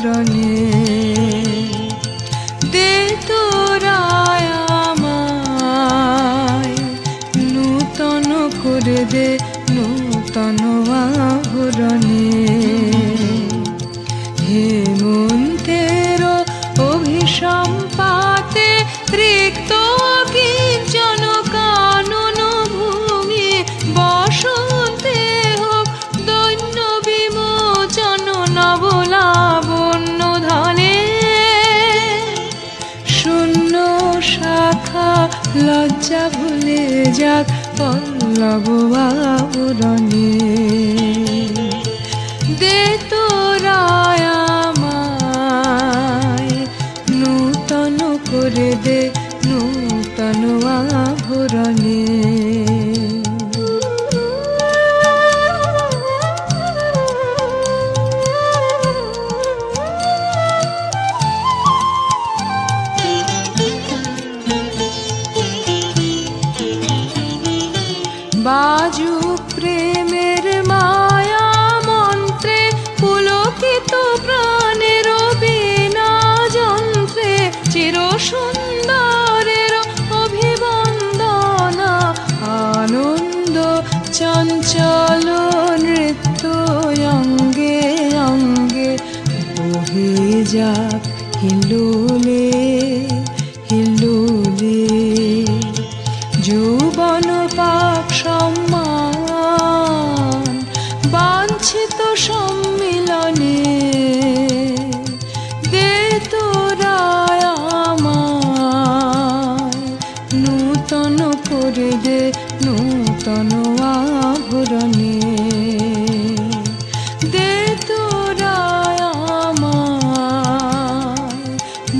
আভরণে দে তোরা আমায় নূতন করে দে নূতন আভরণে হেমন্তের অভিসম্পাতে রিক্ত কিঞ্চন কানন ভূমি বসন্তে হোক দৈন্য বিমোচন নবলাবণ্য ধনে শূন্য শাখা লজ্জা ভুলে যাক পল্লব আবরণে দে তোরা আমায় নূতন করে দে নূতন আভরণে বাজুক প্রেমের মায়া মন্ত্রে পুলকিত প্রাণের বীণা যন্ত্রে চির সুন্দরের অভিবন্দনা আনন্দ চঞ্চল নৃত্য অঙ্গে অঙ্গে বহে যাক হিলোলে হিলোলে যৌবন পাক সম্মান বাঞ্ছিত সম্মিলনে দে তোরা আমায় নূতন করে দে নূতন আভরণে দে তোরা আমায়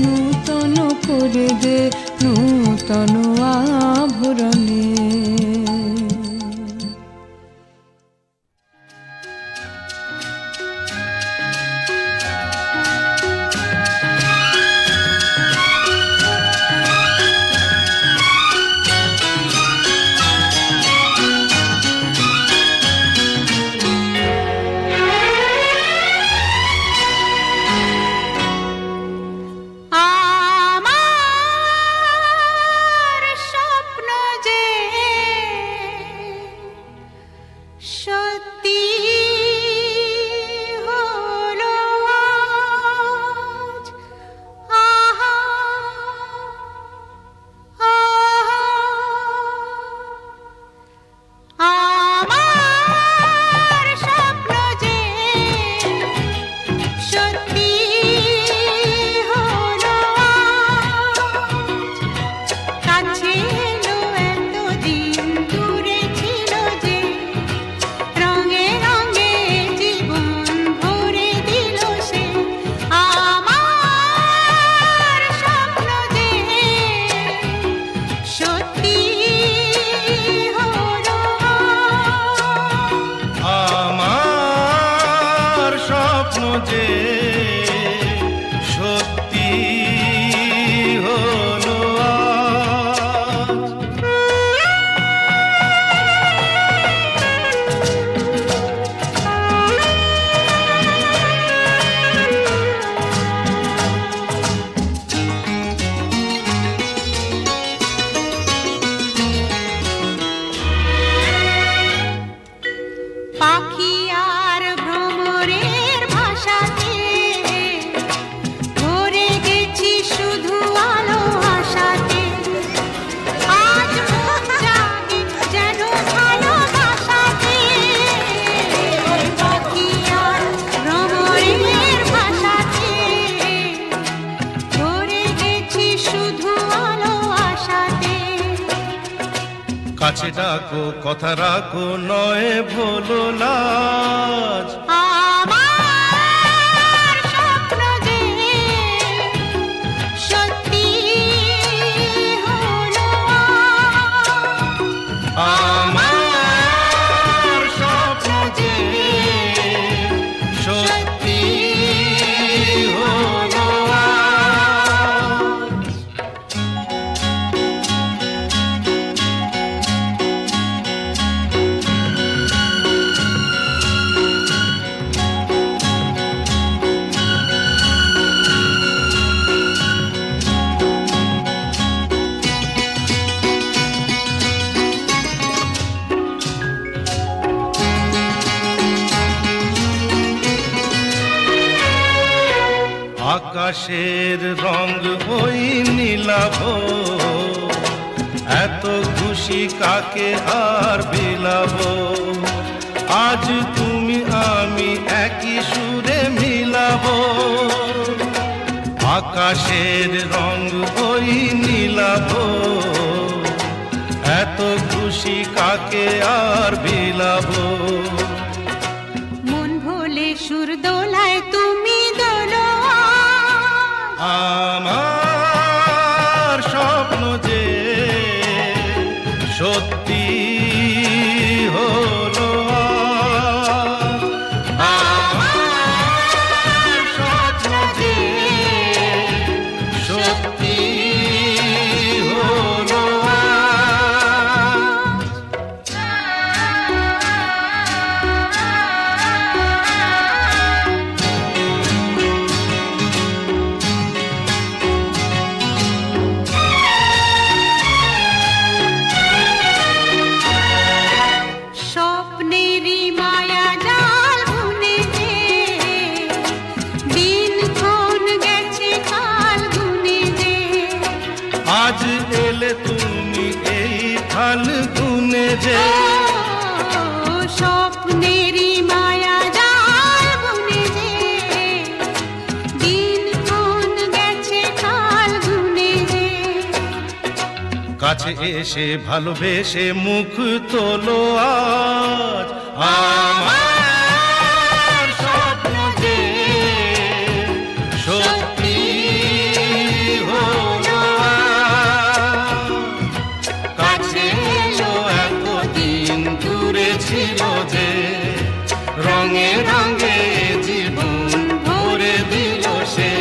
নূতন করে দে নূতন আভরণে কাছে ডাকো কথা রাখো নয় ভোলো লাজ আমার স্বপ্ন যে সত্যি হলো আমার স্বপ্ন যে সত্যি হলো আকাশের রং ওই নীলাভ, এত খুশি কাকে আর বিলাবো। আজ তুমি আমি একই সুরে মিলাবো। আকাশের রং ওই নীলাভ, এত খুশি কাকে আর বিলাবো। মন ভোলে সুর দোলায় তুমি দোলো আমার স্বপ্ন যে সত্যি হলো আজ। আমার স্বপ্ন যে সত্যি হলো আজ। স্বপ্নেরই মায়া জাল বুনে যে দিনক্ষণ গেছে কাল গুনে যে। আজ এলে তুমি এই ফাল্গুনে যে। ও স্বপ্নেরই মায়া জাল বুনে যে দিনক্ষণ গেছে কাল গুনে যে। কাছে এসে ভালোবেসে মুখ তোলো আজ। আমার স্বপ্ন যে সত্যি হলো আজ। কাছে এলো এতদিন দূরে ছিল যে, রঙে রঙে জীবন ভরে দিল সে।